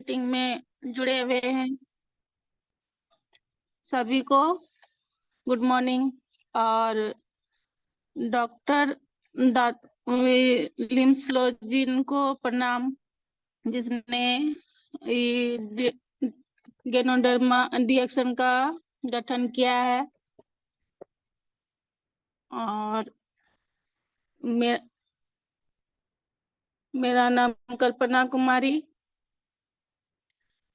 Meeting में जुड़े हुए हैं सभी को गुड मॉर्निंग। और डॉक्टर लिम्सलो जिनको प्रणाम, जिसने गेनोडर्मा डिएक्शन का गठन किया है। और मेरा नाम कल्पना कुमारी,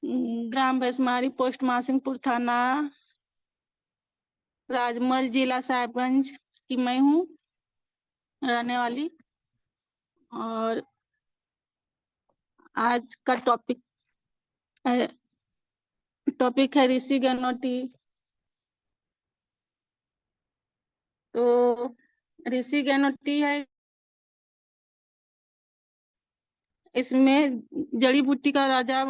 ग्राम भैंसमारी, पोस्ट मासिंगपुर, थाना राजमहल, जिला साहिबगंज की मैं हूँ रहने वाली। और आज का टॉपिक है ऋषि गणोटी। तो ऋषि गणोटी है, इसमें जड़ी बूटी का राजा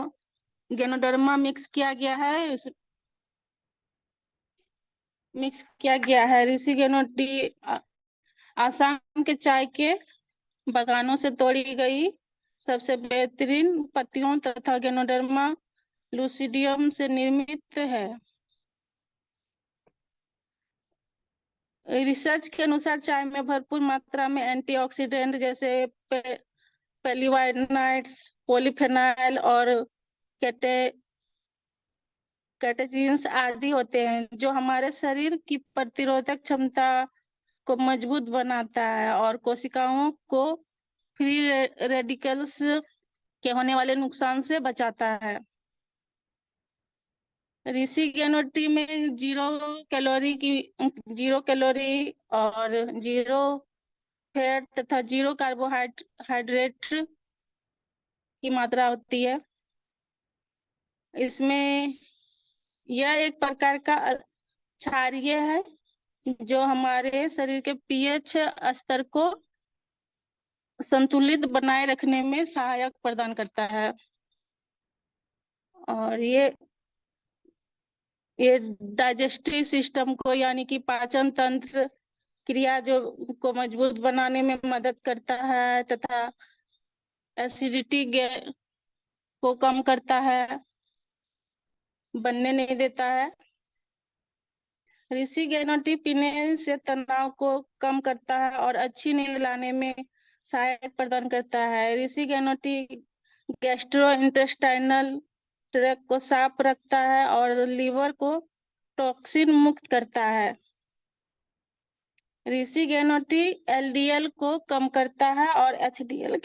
गैनोडर्मा मिक्स किया गया है। ऋषि गणोटी आसाम के चाय के बागानों से तोड़ी गई सबसे बेहतरीन पत्तियों तथा गैनोडर्मा लूसिडियम से निर्मित है। रिसर्च के अनुसार चाय में भरपूर मात्रा में एंटीऑक्सीडेंट जैसे पेलिवाइनाइड्स, पॉलीफेनाइल और कैटेचिन्स आदि होते हैं, जो हमारे शरीर की प्रतिरोधक क्षमता को मजबूत बनाता है और कोशिकाओं को फ्री रेडिकल्स के होने वाले नुकसान से बचाता है। ऋषि गणोटी में जीरो कैलोरी और जीरो फैट तथा जीरो कार्बोहाइड्रेट की मात्रा होती है। इसमें यह एक प्रकार का क्षारीय है जो हमारे शरीर के पीएच स्तर को संतुलित बनाए रखने में सहायक प्रदान करता है। और ये डाइजेस्टिव सिस्टम को यानी कि पाचन तंत्र क्रिया जो को मजबूत बनाने में मदद करता है तथा एसिडिटी को कम करता है, बनने नहीं देता है। ऋषि गणोटी पीने से तनाव को कम करता है और अच्छी नींद लाने में सहायक प्रदान करता है। ऋषि गणोटी गैस्ट्रो इंटेस्टाइनल ट्रैक्ट को साफ रखता है और लीवर को टॉक्सिन मुक्त करता है। ऋषि गणोटी एलडीएल को कम करता है और एचडीएल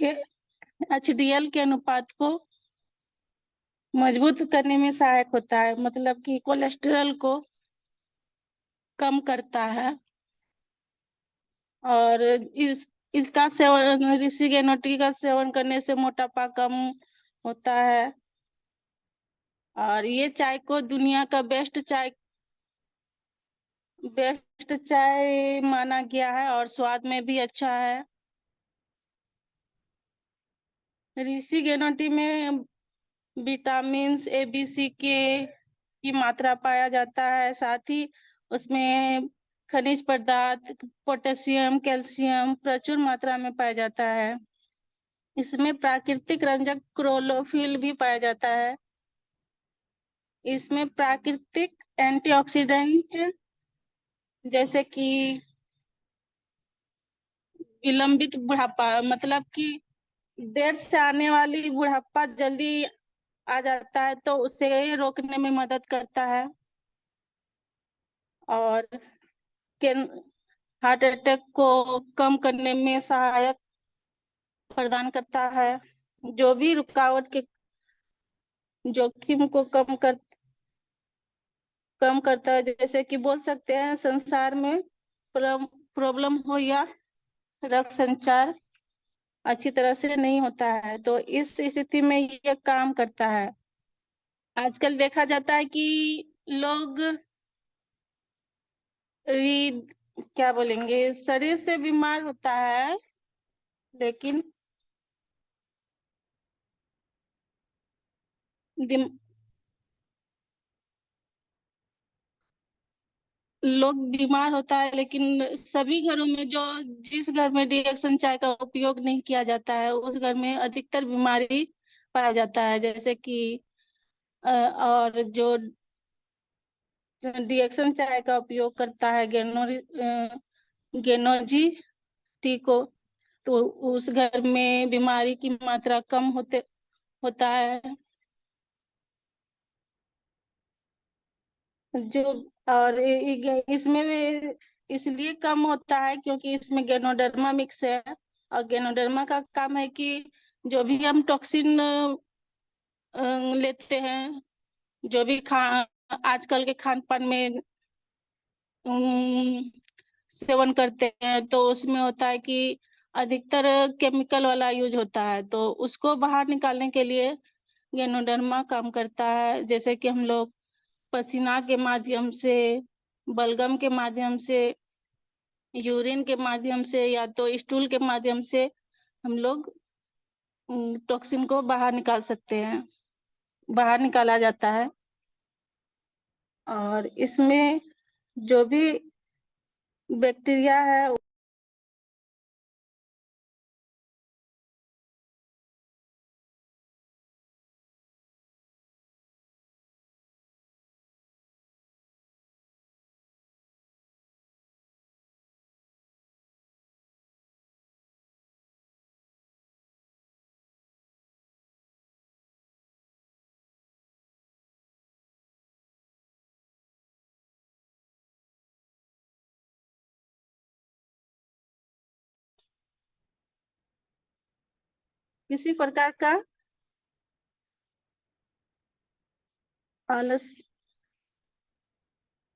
के अनुपात को मजबूत करने में सहायक होता है, मतलब कि कोलेस्ट्रॉल को कम करता है। और इसका सेवन, ऋषि गणोटी का सेवन करने से मोटापा कम होता है। और ये चाय को दुनिया का बेस्ट चाय माना गया है और स्वाद में भी अच्छा है। ऋषि गणोटी में विटामिन ए, बी, सी के की मात्रा पाया जाता है, साथ ही उसमें खनिज पदार्थ, पोटेशियम, कैल्शियम प्रचुर मात्रा में पाया जाता है। इसमें प्राकृतिक रंजक क्लोरोफिल भी पाया जाता है। इसमें प्राकृतिक एंटीऑक्सीडेंट जैसे कि विलंबित बुढ़ापा, मतलब कि देर से आने वाली बुढ़ापा जल्दी आ जाता है तो उसे रोकने में मदद करता है। और हार्ट अटैक को कम करने में सहायक प्रदान करता है। जो भी रुकावट के जोखिम को कम करता है, जैसे कि बोल सकते हैं संसार में प्रॉब्लम हो या रक्त संचार अच्छी तरह से नहीं होता है, तो इस स्थिति में यह काम करता है। आजकल देखा जाता है कि लोग क्या बोलेंगे, शरीर से बीमार होता है, लेकिन लोग बीमार होता है, लेकिन सभी घरों में जिस घर में डिएक्शन चाय का उपयोग नहीं किया जाता है उस घर में अधिकतर बीमारी पाया जाता है, जैसे कि और जो डिएक्शन चाय का उपयोग करता है गेनोजी टी को, तो उस घर में बीमारी की मात्रा कम होता है। जो और इसमें भी इसलिए कम होता है क्योंकि इसमें गेनोडर्मा मिक्स है। और गेनोडर्मा का काम है कि जो भी हम टॉक्सिन लेते हैं, जो भी आजकल के खान पान में सेवन करते हैं, तो उसमें होता है कि अधिकतर केमिकल वाला यूज होता है, तो उसको बाहर निकालने के लिए गेनोडर्मा काम करता है। जैसे कि हम लोग पसीना के माध्यम से, बलगम के माध्यम से, यूरिन के माध्यम से या तो स्टूल के माध्यम से हम लोग टॉक्सिन को बाहर निकाल सकते हैं, बाहर निकाला जाता है। और इसमें जो भी बैक्टीरिया है, किसी प्रकार का आलस,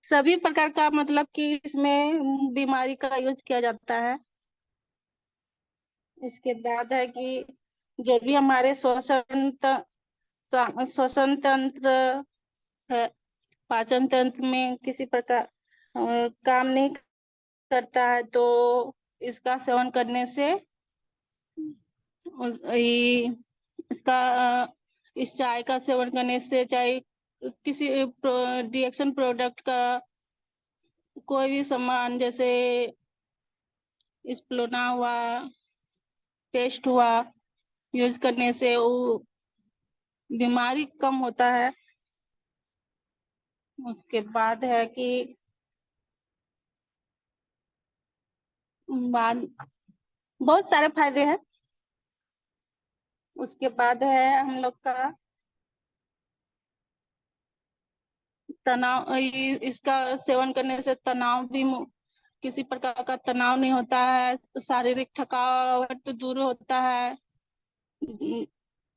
सभी प्रकार का, मतलब कि इसमें बीमारी का यूज किया जाता है। इसके बाद है कि जो भी हमारे श्वसन तंत्र है, पाचन तंत्र में किसी प्रकार काम नहीं करता है, तो इसका सेवन करने से इसका इस चाय का सेवन करने से, चाहे किसी डिएक्शन प्रोडक्ट का कोई भी सामान, जैसे स्प्लोना हुआ, पेस्ट हुआ, यूज करने से वो बीमारी कम होता है। उसके बाद है कि बाद बहुत सारे फायदे हैं। उसके बाद है हम लोग का तनाव, इसका सेवन करने से तनाव भी, किसी प्रकार का तनाव नहीं होता है, शारीरिक थकावट दूर होता है।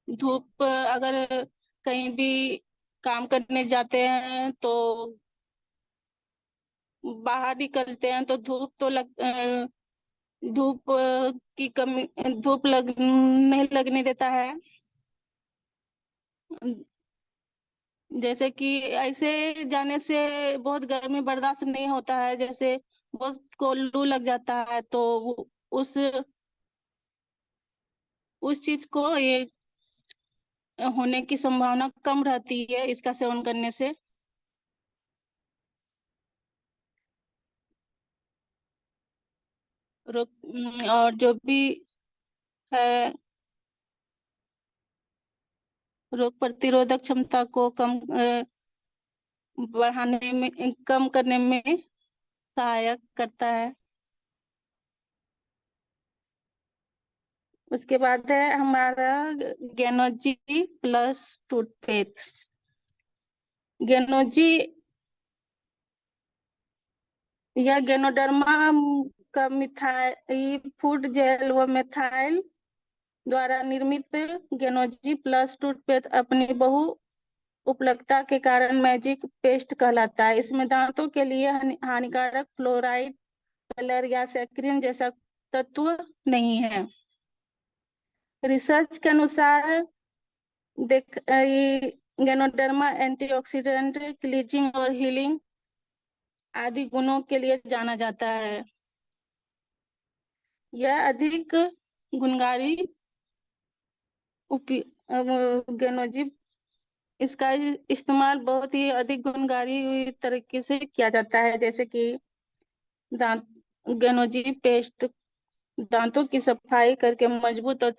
धूप, अगर कहीं भी काम करने जाते हैं तो बाहर निकलते हैं तो धूप की कमी, धूप नहीं लगने देता है। जैसे कि ऐसे जाने से बहुत गर्मी बर्दाश्त नहीं होता है, जैसे बहुत को लू लग जाता है, तो उस उस चीज को ये होने की संभावना कम रहती है इसका सेवन करने से। और जो भी है, रोग प्रतिरोधक क्षमता को बढ़ाने में, कम करने में सहायक करता है। उसके बाद है हमारा गेनोजी प्लस टूथपेस्ट। गेनोजी या गेनोडर्मा का मिथाइल फूड जेल व मिथाइल द्वारा निर्मित गेनोजी प्लस टूथपेस्ट अपनी बहु उपलब्धता के कारण मैजिक पेस्ट कहलाता है। इसमें दांतों के लिए हानिकारक फ्लोराइड, कलर या सैक्रिन जैसा तत्व नहीं है। रिसर्च के अनुसार ये गेनोडर्मा एंटीऑक्सीडेंट, क्लीजिंग और हीलिंग आदि गुणों के लिए जाना जाता है। यह अधिक गुणकारी गेनोजिब इसका इस्तेमाल बहुत ही अधिक गुणकारी तरीके से किया जाता है, जैसे कि दांत गेनोजी पेस्ट दांतों की सफाई करके मजबूत और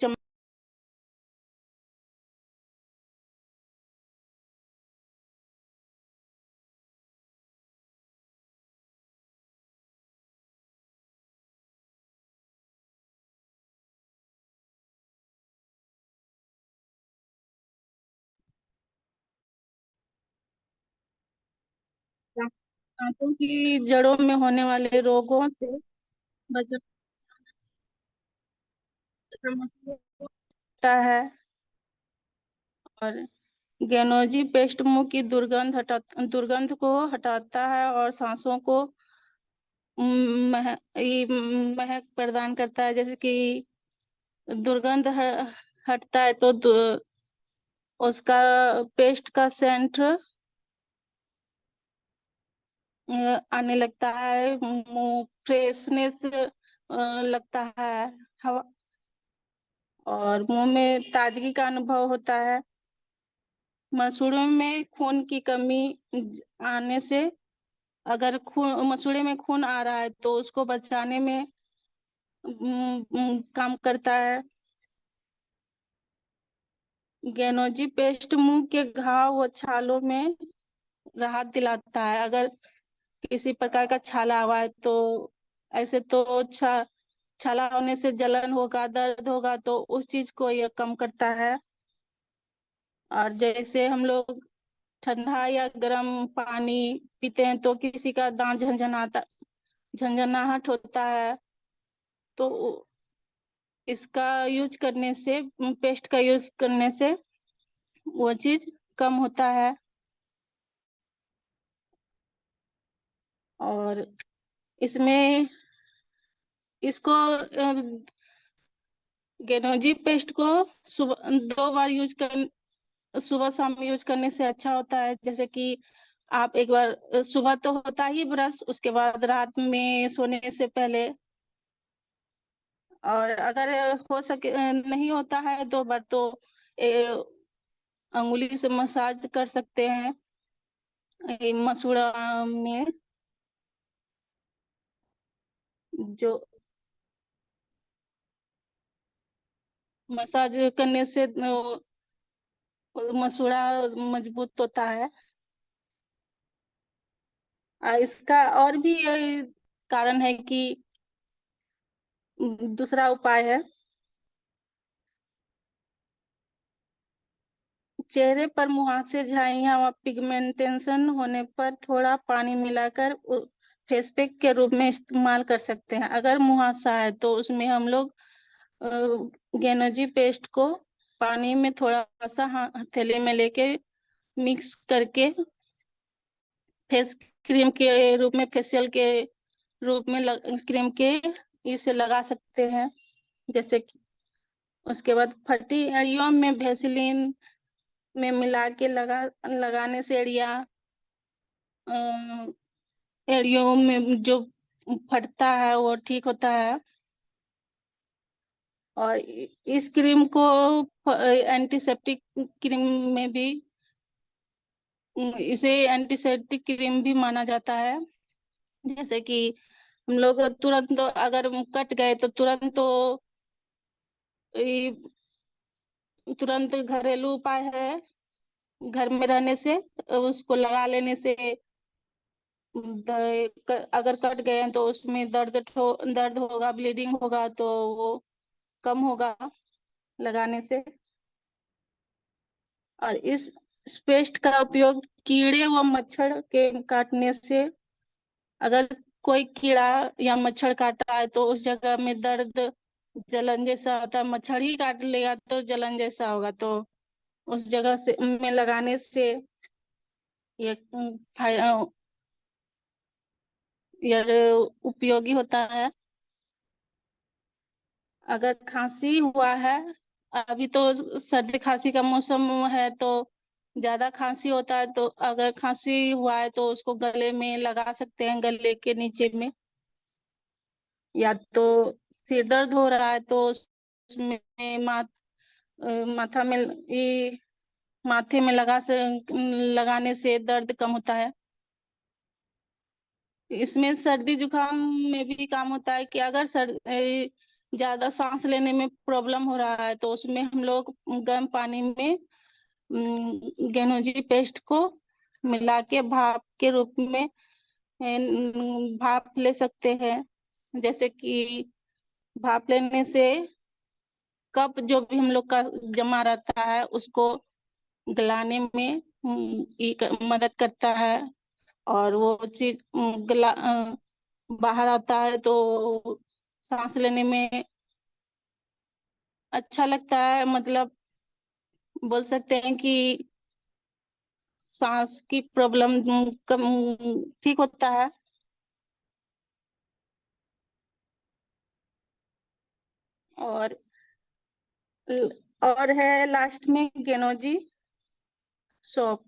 दांतों की जड़ों में होने वाले रोगों से बचाता है। और गेनोजी पेस्ट मुंह की दुर्गंध को हटाता है और सांसों को महक प्रदान करता है। जैसे कि दुर्गंध हटता है तो उसका पेस्ट का सेंट आने लगता है, मुंह फ्रेशनेस लगता है, हवा और मुंह में ताजगी का अनुभव होता है। मसूड़ों में खून की कमी आने से, अगर खून मसूड़े में खून आ रहा है तो उसको बचाने में काम करता है। गेनोजी पेस्ट मुंह के घाव व छालों में राहत दिलाता है। अगर किसी प्रकार का छाला हुआ है तो ऐसे तो छाला होने से जलन होगा, दर्द होगा, तो उस चीज को यह कम करता है। और जैसे हम लोग ठंडा या गर्म पानी पीते हैं तो किसी का दांत झंझनाहट होता है, तो इसका यूज करने से, पेस्ट का यूज करने से वो चीज कम होता है। और इसमें इसको गेनोजी पेस्ट को सुबह 2 बार सुबह शाम यूज करने से अच्छा होता है। जैसे कि आप एक बार सुबह तो होता ही ब्रश, उसके बाद रात में सोने से पहले, और अगर हो सके नहीं होता है 2 बार तो अंगुली से मसाज कर सकते हैं मसूड़ा में। जो मसाज करने से मसूड़ा मजबूत होता है। इसका और भी कारण है कि दूसरा उपाय है, चेहरे पर मुहासे, झाइयाँ व पिगमेंटेशन होने पर थोड़ा पानी मिलाकर फेस पैक के रूप में इस्तेमाल कर सकते हैं। अगर मुहासा है तो उसमें हम लोग गेनोजी पेस्ट को पानी में थोड़ा सा हथेली में लेके मिक्स करके फेस क्रीम के रूप में, फेशियल के रूप में क्रीम के इसे लगा सकते हैं। जैसे कि उसके बाद फटी एड़ियों में वेसलीन में मिला के लगाने से एड़ियों में जो फटता है वो ठीक होता है। और इस क्रीम को एंटीसेप्टिक क्रीम में भी, इसे एंटीसेप्टिक क्रीम भी माना जाता है। जैसे कि हम लोग तुरंत अगर कट गए तो तुरंत घरेलू उपाय है, घर में रहने से उसको लगा लेने से अगर कट गए हैं तो उसमें दर्द होगा, ब्लीडिंग होगा, तो वो कम होगा लगाने से। और इस पेस्ट का उपयोग कीड़े व मच्छर के काटने से, अगर कोई कीड़ा या मच्छर काटा है तो उस जगह में दर्द, जलन जैसा होता है, मच्छर ही काट लेगा तो जलन जैसा होगा, तो उस जगह से में लगाने से ये उपयोगी होता है। अगर खांसी हुआ है, अभी तो सर्दी खांसी का मौसम है तो ज्यादा खांसी होता है, तो अगर खांसी हुआ है तो उसको गले में लगा सकते हैं, गले के नीचे में। या तो सिर दर्द हो रहा है तो उसमें माथा में ये माथे में लगाने से दर्द कम होता है। इसमें सर्दी जुकाम में भी काम होता है कि अगर ज्यादा सांस लेने में प्रॉब्लम हो रहा है तो उसमें हम लोग गर्म पानी में गेनोजी पेस्ट को मिला के भाप के रूप में भाप ले सकते हैं। जैसे कि भाप लेने से कफ जो भी हम लोग का जमा रहता है उसको गलाने में मदद करता है। और वो चीज बाहर आता है तो सांस लेने में अच्छा लगता है, मतलब बोल सकते हैं कि सांस की प्रॉब्लम कम ठीक होता है। और और है लास्ट में गेनोजी सॉप।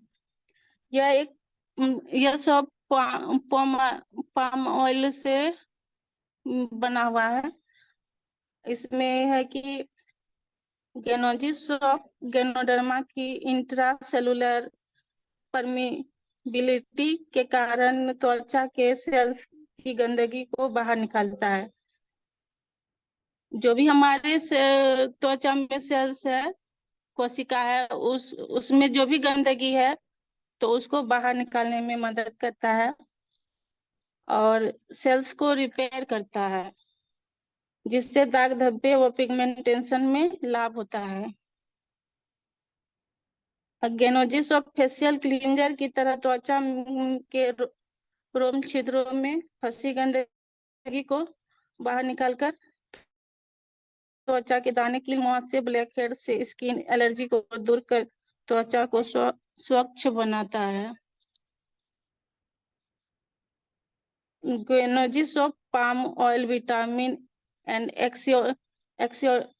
यह एक यह सॉप पाम पाम ऑयल से बना हुआ है। इसमें है कि गेनोजी सॉप गेनोडर्मा की इंट्रा सेलुलर परमिबिलिटी के कारण त्वचा के सेल्स की गंदगी को बाहर निकालता है। जो भी हमारे त्वचा में सेल्स है, कोशिका है, उसमें जो भी गंदगी है तो उसको बाहर निकालने में मदद करता है और सेल्स को रिपेयर करता है, जिससे दाग धब्बे व पिगमेंटेशन में लाभ होता है। गेनोजिस ऑफ फेशियल क्लींजर की तरह त्वचा के रोम छिद्रों में फंसी गंदगी को बाहर निकालकर त्वचा के दाने की मुहासे ब्लैक हेड से स्किन एलर्जी को दूर कर त्वचा को स्वच्छ बनाता है। गेनोजिस of palm oil vitamin and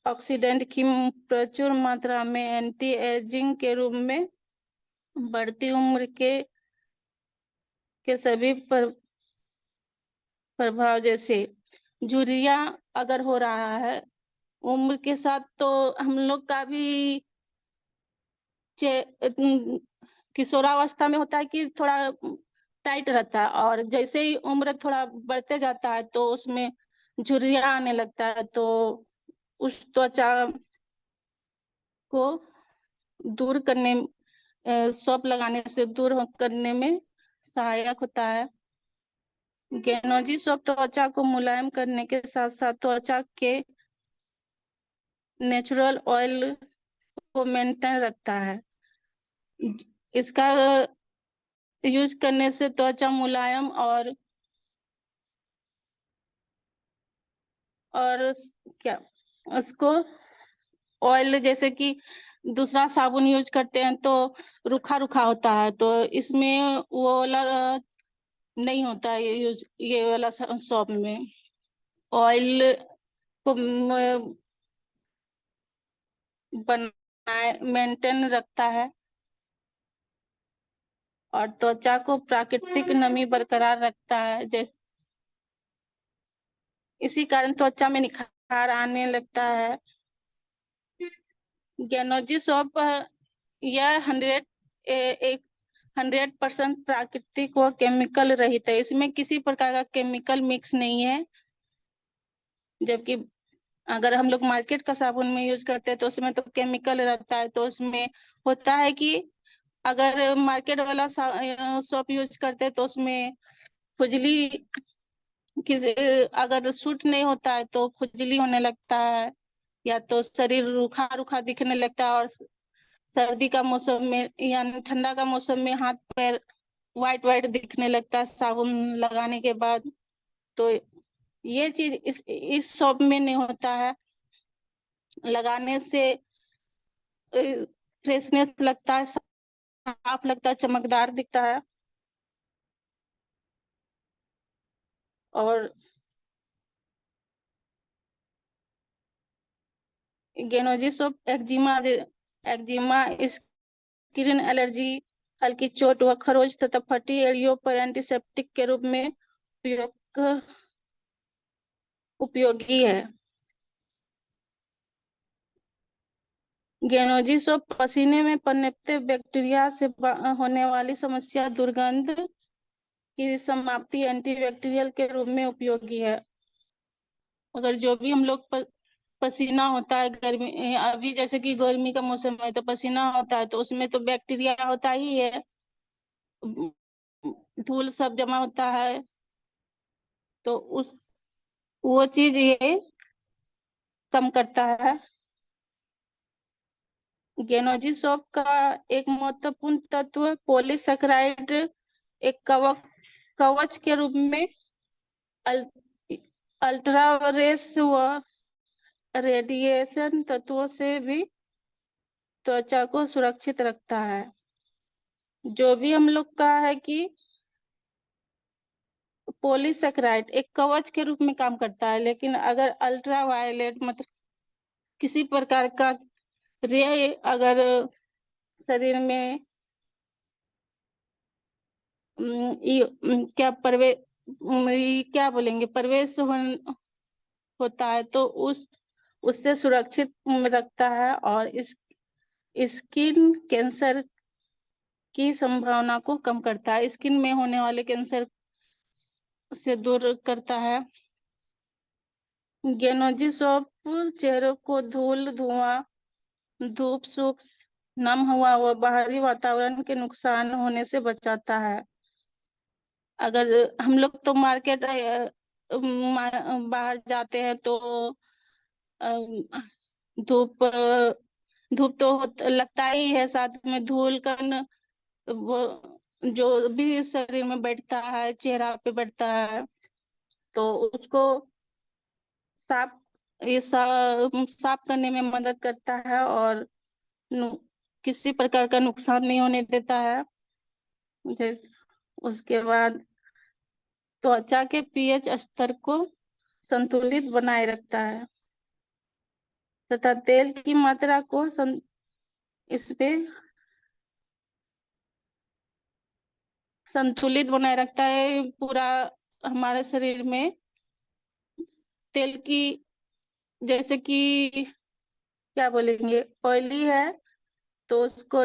oxidant की प्रचुर मात्रा में एंटी एजिंग के रूप में बढ़ती उम्र के सभी प्रभाव, जैसे झुर्रियां अगर हो रहा है उम्र के साथ, तो हम लोग का भी किशोरावस्था में होता है कि थोड़ा टाइट रहता है, और जैसे ही उम्र थोड़ा बढ़ते जाता है तो उसमें झुर्रियां आने लगता है, तो उस त्वचा को दूर करने सौंफ लगाने से करने में सहायक होता है। गेनोजी सौंफ त्वचा को मुलायम करने के साथ साथ त्वचा के नेचुरल ऑयल को मेंटेन रखता है। इसका यूज करने से त्वचा मुलायम और क्या उसको ऑयल, जैसे कि दूसरा साबुन यूज करते हैं तो रूखा रूखा होता है, तो इसमें वो वाला नहीं होता है यूज, ये वाला सॉप में ऑयल को बनाए मेंटेन रखता है और त्वचा को प्राकृतिक नमी बरकरार रखता है। जैसे इसी कारण त्वचा में निखार आने लगता है। गेनोजी सॉप यह 100% प्राकृतिक व केमिकल रहित है। इसमें किसी प्रकार का केमिकल मिक्स नहीं है, जबकि अगर हम लोग मार्केट का साबुन में यूज करते हैं तो उसमें तो केमिकल रहता है। तो उसमें होता है कि अगर मार्केट वाला सॉप यूज करते हैं तो उसमें खुजली किसी अगर सूट नहीं होता है तो खुजली होने लगता है, या तो शरीर रूखा रूखा दिखने लगता है, और सर्दी का मौसम में यानी ठंडा का मौसम में हाथ पैर वाइट वाइट दिखने लगता है साबुन लगाने के बाद। तो ये चीज इस शॉप में नहीं होता है। लगाने से फ्रेशनेस लगता है, साफ लगता है, चमकदार दिखता है। और गेनोजी सोप एक्जिमा, स्किन एलर्जी, हल्की चोट व खरोच तथा फटी एड़ियों पर एंटीसेप्टिक के रूप में उपयोगी है। गेनोजी सोप पसीने में पनपते बैक्टीरिया से होने वाली समस्या, दुर्गंध की समाप्ति, एंटीबैक्टीरियल के रूप में उपयोगी है। अगर जो भी हम लोग पसीना होता है गर्मी, अभी जैसे कि गर्मी का मौसम है तो पसीना होता है, तो उसमें तो बैक्टीरिया होता ही है, धूल सब जमा होता है, तो उस वो चीज ये कम करता है। गेनोजी सोप का एक महत्वपूर्ण तत्व पॉलीसैकेराइड एक कवच के रूप में अल, अल्ट्रावायलेट व रेडिएशन तत्वों से भी त्वचा को सुरक्षित रखता है। जो भी हम लोग का है कि पॉलीसेकेराइड एक कवच के रूप में काम करता है, लेकिन अगर अल्ट्रावायलेट मतलब किसी प्रकार का रे अगर शरीर में क्या क्या बोलेंगे प्रवेश होता है, तो उससे सुरक्षित रखता है और इस स्किन कैंसर की संभावना को कम करता है, स्किन में होने वाले कैंसर से दूर करता है। गेनोजी सोप चेहरे को धूल, धुआं, धूप, सूक्ष्म नम हवा व बाहरी वातावरण के नुकसान होने से बचाता है। अगर हम लोग तो मार्केट बाहर जाते हैं तो धूप धूप तो लगता ही है, साथ में धूल कण वो जो भी शरीर में बैठता है, चेहरा पे बैठता है, तो उसको साफ साफ करने में मदद करता है और नु, किसी प्रकार का नुकसान नहीं होने देता है। उसके बाद त्वचा के पीएच स्तर को संतुलित बनाए रखता है तथा तेल की मात्रा को इस पे संतुलित बनाए रखता है। पूरा हमारे शरीर में तेल की, जैसे कि क्या बोलेंगे, ऑयली है तो उसको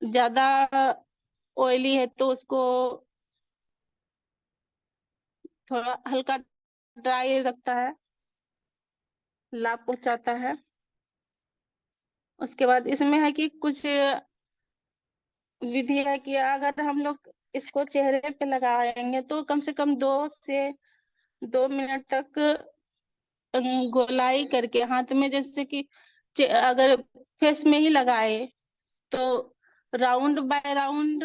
ज्यादा ऑयली है तो उसको थोड़ा हल्का ड्राई रखता है, लाभ पहुंचाता है। उसके बाद इसमें है कि कुछ विधि है कि अगर हम लोग इसको चेहरे पे लगाएंगे तो कम से कम 2 से 2 मिनट तक गोलाई करके हाथ में, जैसे कि अगर फेस में ही लगाए तो राउंड बाय राउंड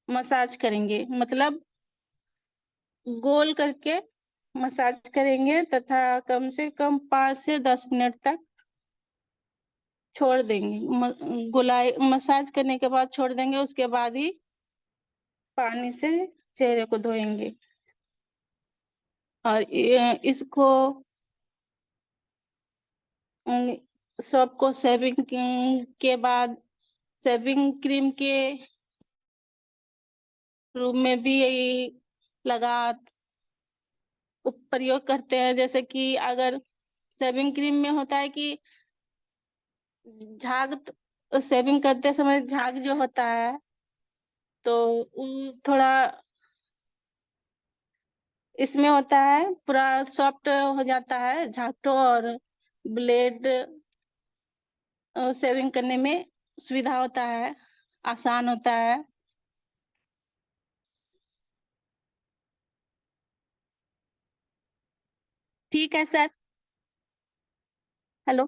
मसाज करेंगे, मतलब गोल करके मसाज करेंगे तथा कम से कम 5 से 10 मिनट तक छोड़ देंगे। गोलाई मसाज करने के बाद छोड़ देंगे, उसके बाद ही पानी से चेहरे को धोएंगे। और इसको सोप को शेविंग के बाद शेविंग क्रीम के रूप में भी यही लगा प्रयोग करते हैं। जैसे कि अगर शेविंग क्रीम में होता है कि झाग, शेविंग करते समय झाग जो होता है तो थोड़ा इसमें होता है, पूरा सॉफ्ट हो जाता है झाग तो, और ब्लेड शेविंग करने में सुविधा होता है, आसान होता है। ठीक है सर। हेलो।